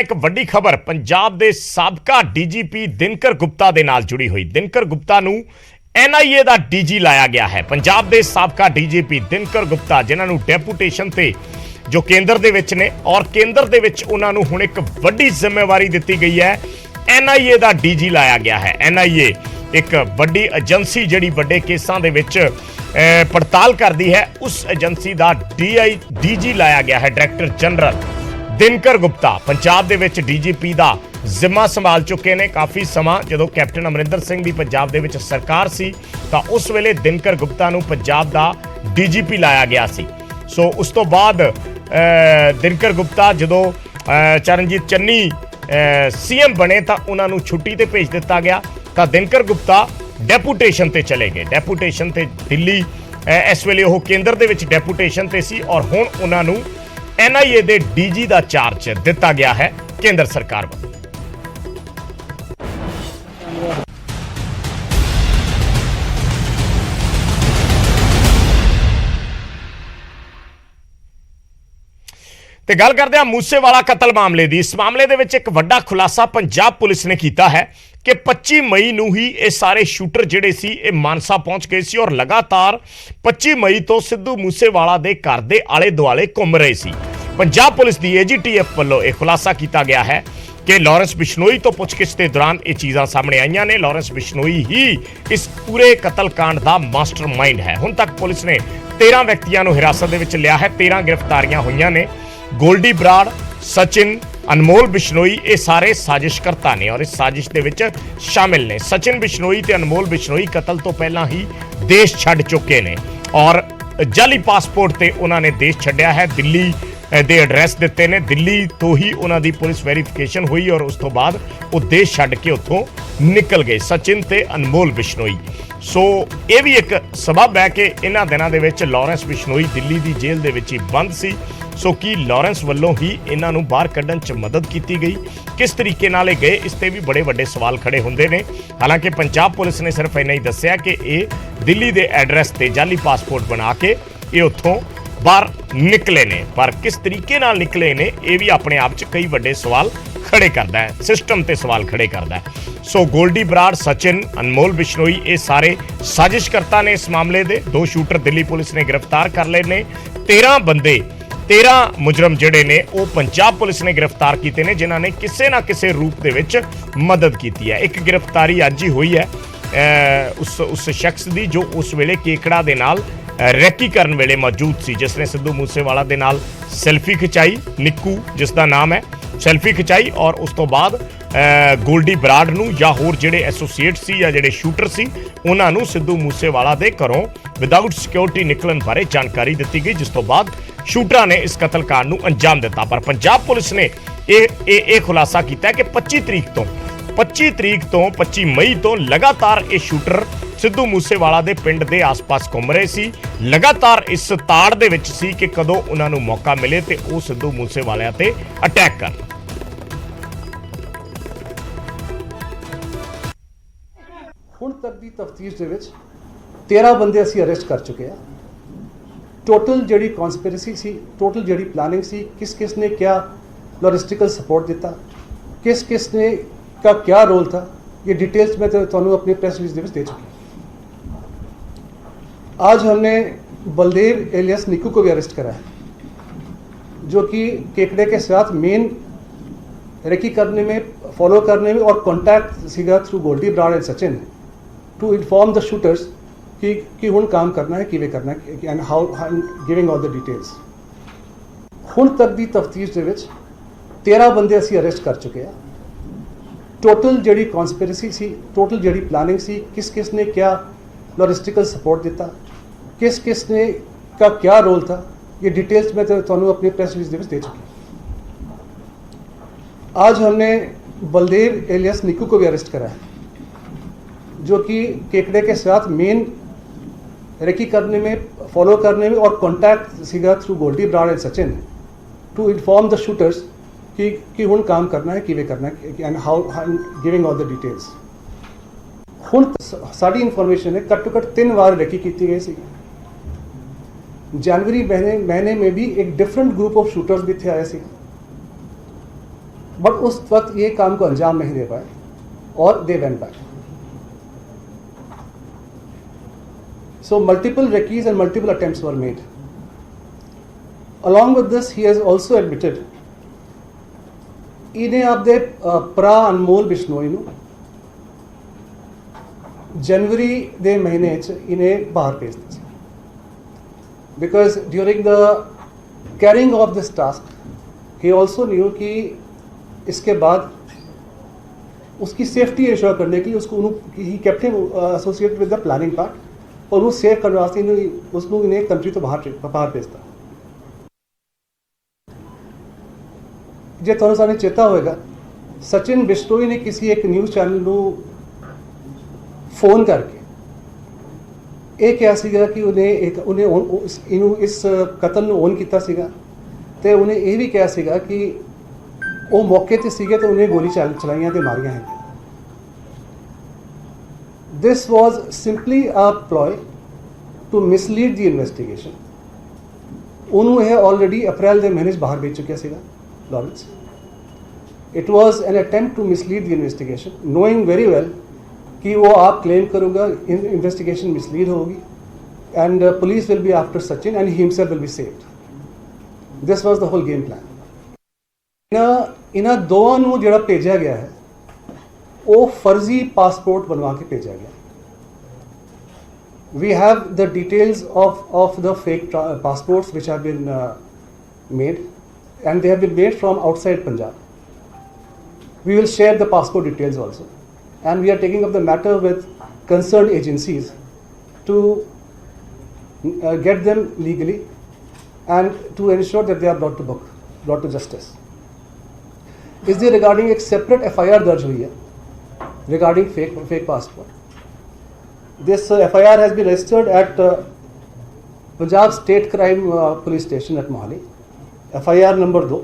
एक वड्डी खबर पंजाब के साबका डीजीपी दिनकर गुप्ता दे नाल जुड़ी हुई। दिनकर गुप्ता नूं एनआईए का डीजी लाया गया है। पंजाब के साबका डीजीपी दिनकर गुप्ता जिन्होंने डेपूटेशन से जो केंद्र दे विच ने और केंद्र दे विच उन्हां नूं हुण एक वड्डी जिम्मेवारी दी गई है। एनआईए का डीजी लाया गया है। एनआईए एक वड्डी एजेंसी जिहड़ी वड्डे केसां दे विच पड़ताल करती है, उस एजेंसी का डीजी लाया गया है। डायरैक्टर जनरल दिनकर गुप्ता पंजाब दे विच डीजीपी का जिम्मा संभाल चुके हैं। काफ़ी समा जो कैप्टन अमरिंदर सिंह की पंजाब दे विच सरकार सी तां उस वेले दिनकर गुप्ता नूं पंजाब का डीजीपी लाया गया सी। सो उस तो बाद दिनकर गुप्ता जो चरणजीत चन्नी सीएम बने तो उन्होंने छुट्टी ते भेज दिता गया। तो दिनकर गुप्ता डेपूटेशन ते चले गए। डेपूटेशन ते दिल्ली इस वेले वो केंद्र दे विच डेपूटेशन ते सी और हुण उन्होंने एनआईए दे डीजी का चार्ज दिता गया है केंद्र सरकार वालों। ते गल करते हैं मूसेवाला कतल मामले की। इस मामले दे विच एक वड्डा खुलासा पंजाब पुलिस ने किया है कि 25 मई नूं ही ये सारे शूटर जिहड़े सी ये मानसा पहुंच गए सी और लगातार 25 मई तो सिद्धू मूसेवाला दे घर दे आले दुआले घूम रहे सी। पंजाब पुलिस की एजीटीएफ वालों यह खुलासा किया गया है कि लॉरेंस बिश्नोई तो पुछगिछ के दौरान ये चीज़ां सामने आईयां ने। लॉरेंस बिश्नोई ही इस पूरे कतलकांड का मास्टरमाइंड है। हुण तक पुलिस ने 13 व्यक्तियों को हिरासत दे विच लिया है। 13 गिरफ्तारियां हुईयां ने। गोल्डी बराड़, सचिन, अनमोल बिश्नोई ये सारे साजिशकर्ता ने और इस साजिश के विच शामिल ने। सचिन बिश्नोई ते अनमोल बिश्नोई कतल तो पहला ही देश छड्ड चुके ने और जाली पासपोर्ट ते उन्होंने देश छड्डिया है। दिल्ली दे एड्रैस दिते ने, दिल्ली तो ही उन्हों दी पुलिस वेरीफिकेशन हुई और उस तो बाद वो देश छड्ड के उत्थों निकल गए सचिन ते अनमोल बिश्नोई। सो ये भी एक सबब है कि इन्हां दिनां दे विच लॉरेंस बिश्नोई दिल्ली दी जेल दे विच ही बंद सी। सो कि लॉरेंस वालों ही इन्हां नूं बाहर कड्ढण च मदद की गई, किस तरीके नाल ये गए, इस ते भी बड़े वड्डे सवाल खड़े हुंदे ने। हालांकि पंजाब पुलिस ने सिर्फ इन्ना ही दस्सिया कि ये दिल्ली दे एड्रैस ते जाली पासपोर्ट बना के ये उत्थों बाहर निकले ने, पर किस तरीके नाल निकले ने ये भी अपने आप च कई वड्डे सवाल खड़े करता है, सिस्टम ते सवाल खड़े करता है। सो गोल्डी बराड़, सचिन, अनमोल बिश्नोई ये सारे साजिशकर्ता ने इस मामले दे। 2 शूटर दिल्ली पुलिस ने गिरफ्तार कर ले ने। 13 बंदे 13 मुजरम जिहड़े ने वो पंजाब पुलिस ने गिरफ्तार किए ने, जिन्हां ने किसी ना किसी रूप दे विच मदद की है। एक गिरफ्तारी अज ही हुई है उस शख्स की जो उस वेले केकड़ा दे नाल रैकी करन वेले मौजूद सी, जिसने सिद्धू मूसेवाला दे नाल सैल्फी खिंचाई। निक्कू जिसका नाम है, सैल्फी खिंचाई और उस तो बाद गोल्डी बराड़ नूं या होर जिहड़े एसोसीएट सी या जिहड़े शूटर सी उन्हां नूं सिद्धू मूसेवाला दे घरों विदाउट सिक्योरिटी निकलन बारे जानकारी दी गई, जिस तो बाद शूटरां ने इस कतलकांड नूं अंजाम दिता। पर पंजाब पुलिस ने यह खुलासा किया कि 25 मई तो लगातार ये शूटर सिद्धू मूसेवाला दे पिंड दे आस-पास घूम रहे सी। लगातार इस ताड़ दे विच सी कि कदों उन्हां नूं मौका मिले ते वो सिद्धू मूसेवाला ते अटैक कर। ਹੁਣ तक ਦੀ ਤਫਤੀਸ਼ ਦੇ ਵਿੱਚ 13 ਬੰਦੇ ਅਸੀਂ ਅਰੈਸਟ ਕਰ ਚੁੱਕੇ ਆ। टोटल ਜਿਹੜੀ ਕਨਸਪੀਰੇਸੀ ਸੀ, टोटल ਜਿਹੜੀ प्लानिंग सी, किस ने क्या लॉजिस्टिकल सपोर्ट दिता, किस ने का क्या रोल था, ये डिटेल्स मैं ਤੁਹਾਨੂੰ अपनी प्रेस रिलीज ਦੇ ਵਿੱਚ दे चुकी। आज हमने बलदेव एलियस निक्कू को भी अरेस्ट करा है, जो कि केकड़े के साथ मेन रेकी करने में, फॉलो करने में और कॉन्टैक्ट सीगा through Goldy Brar and Sachin to inform the shooters कि हुण काम करना है, किवें करना है and how giving all the details. हुण तक की तफ्तीश दे विच 13 बंदे असीं अरेस्ट कर चुके हैं। टोटल ਜਿਹੜੀ ਕਨਸਪੀਰੇਸੀ ਸੀ, टोटल ਜਿਹੜੀ प्लानिंग सी, किस ने क्या लॉजिस्टिकल सपोर्ट दिता, किस ने का क्या रोल था, ये डिटेल्स मैं ਤੁਹਾਨੂੰ अपनी प्रेस रिलीज ਦੇ ਵਿੱਚ दे चुकी। आज हमने बलदेव एलियस निक्कू को भी अरेस्ट करा है, जो कि केकड़े के साथ मेन रेकी करने में, फॉलो करने में और कॉन्टैक्ट सीगा through Goldy Brar and Sachin to inform the shooters कि हुण काम करना है, किवें करना है and how giving all the details. हुण साडी इन्फॉर्मेशन है घट्टो घट्ट 3 बार रेकी की गई सी। जनवरी महीने में भी एक डिफरेंट ग्रुप ऑफ शूटर्स भी इत्थे आए सी। बट उस वक्त ये काम को अंजाम नहीं दे पाए और they went back. So multiple recce's and multiple attempts were made. Along with this, he has also admitted इन्हें आप दे प्रा अनमोल बिश्नोई नु जनवरी दे महीने च इन्हें बाहर भेज दिया because during the carrying of this task he also knew कि इसके बाद उसकी सेफ्टी इंश्योर करने के लिए उसको ही kept him associated with the planning part और वो सेव करने वास्ते उसको इन्हें कंट्री तो बाहर भेजता. जे तुहानू सारे चेता होएगा सचिन बिश्नोई ने किसी एक न्यूज़ चैनल ਨੂੰ फोन करके ਇਹ ਕਿਹਾ ਸੀਗਾ ਕਿ ਉਹਨੇ ਇਹਨੂੰ ਇਸ ਕਤਲ ਨੂੰ ਓਨ ਕੀਤਾ ਸੀਗਾ ਤੇ ਉਹਨੇ ਇਹ ਵੀ ਕਿਹਾ ਸੀਗਾ ਕਿ ਉਹ ਮੌਕੇ ਤੇ ਸੀਗੇ ਤੇ ਉਹਨੇ ਗੋਲੀ ਚਲਾਈਆਂ ਤੇ ਮਾਰੀਆਂ ਹੈ. This was simply a ploy to mislead the investigation. ਉਹਨੂੰ ਇਹ already ਅਪ੍ਰੈਲ ਦੇ ਮਹੀਨੇ 'ਚ ਬਾਹਰ ਭੇਜ ਚੁੱਕਿਆ ਸੀਗਾ Lawrence. It was an attempt to mislead the investigation, knowing very well कि वो आप क्लेम करूँगा इन्वेस्टिगेशन मिसलीड होगी and police will be after Sachin and he himself will be saved. This was the whole game plan. इन्हां दोवां नूं जिहड़ा भेजा गया है वो फर्जी पासपोर्ट बनवा के भेजा गया. We have the details of the fake passports which have been made and they have been made from outside Punjab. We will share the passport details also. And we are taking up the matter with concerned agencies to get them legally and to ensure that they are brought to book, brought to justice. Is there regarding एक separate FIR दर्ज हुई है regarding fake passport. This FIR has been registered at Punjab State Crime Police Station at Mohali. FIR number 2.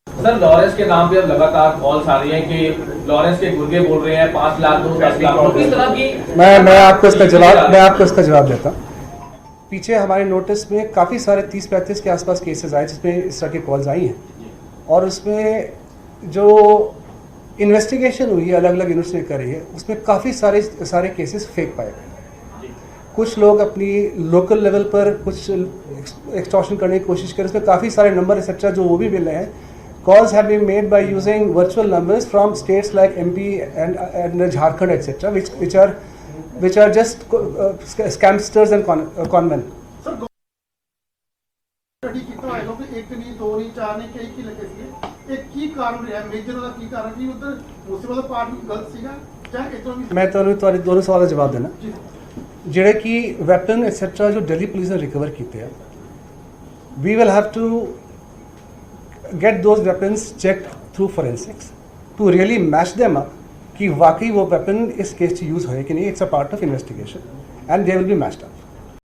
Sir Lawrence के नाम पे अब लगातार calls आ रही हैं कि लॉरेंस के गुर्गे बोल रहे हैं 5 लाख दो 10 लाख दो किस तरह की. मैं आपको इसका जवाब देता हूँ. पीछे हमारे नोटिस में काफ़ी सारे 30-35 के आसपास केसेस आए जिसमें इस तरह की कॉल्स आई हैं और उसमें जो इन्वेस्टिगेशन हुई है अलग अलग यूनिट्स ने करी है उसमें काफ़ी सारे केसेस फेक पाए गए. कुछ लोग अपनी लोकल लेवल पर कुछ एक्सटॉर्शन करने की कोशिश करें. उसमें काफ़ी सारे नंबर एक्सेट्रा जो वो भी मिल रहे हैं. Calls have been made by using virtual numbers from states like MP and Jharkhand etc. which are just scamsters and conmen. Sir, study ਕੀਤਾ ਹੋਏਗਾ ਕਿ ਇੱਕ ਨਹੀਂ ਦੋ ਨਹੀਂ ਚਾਰ ਨਹੀਂ ਕਈ ਕੀ ਲੱਗੇ ਸੀ. ਇਹ ਕੀ ਕਾਰਨ ਰਿਹਾ ਮੇਜਰ ਦਾ ਕੀ ਕਾਰਨ ਕਿ ਉਧਰ ਮੁਸਲਮਾਨ ਦਾ ਪਾਰਟ ਗਲਤ ਸੀਗਾ ਜਾਂ ਇਧਰੋਂ ਵੀ. ਮੈਂ ਤੁਹਾਨੂੰ ਤੁਹਾਡੇ ਦੋਨੋਂ ਸਵਾਲਾਂ ਦਾ ਜਵਾਬ ਦੇਣਾ. ਜਿਹੜੇ ਕਿ ਵੈਪਨ ਐਕਸੈਟਰਾ ਜੋ ਦਿੱਲੀ ਪੁਲਿਸ ਨੇ ਰਿਕਵਰ ਕੀਤੇ ਆ we will have to get those weapons checked through forensics to really match them up कि वाकई वो weapon इस केस यूज़ है कि नहीं. It's a part of investigation and they will be matched up.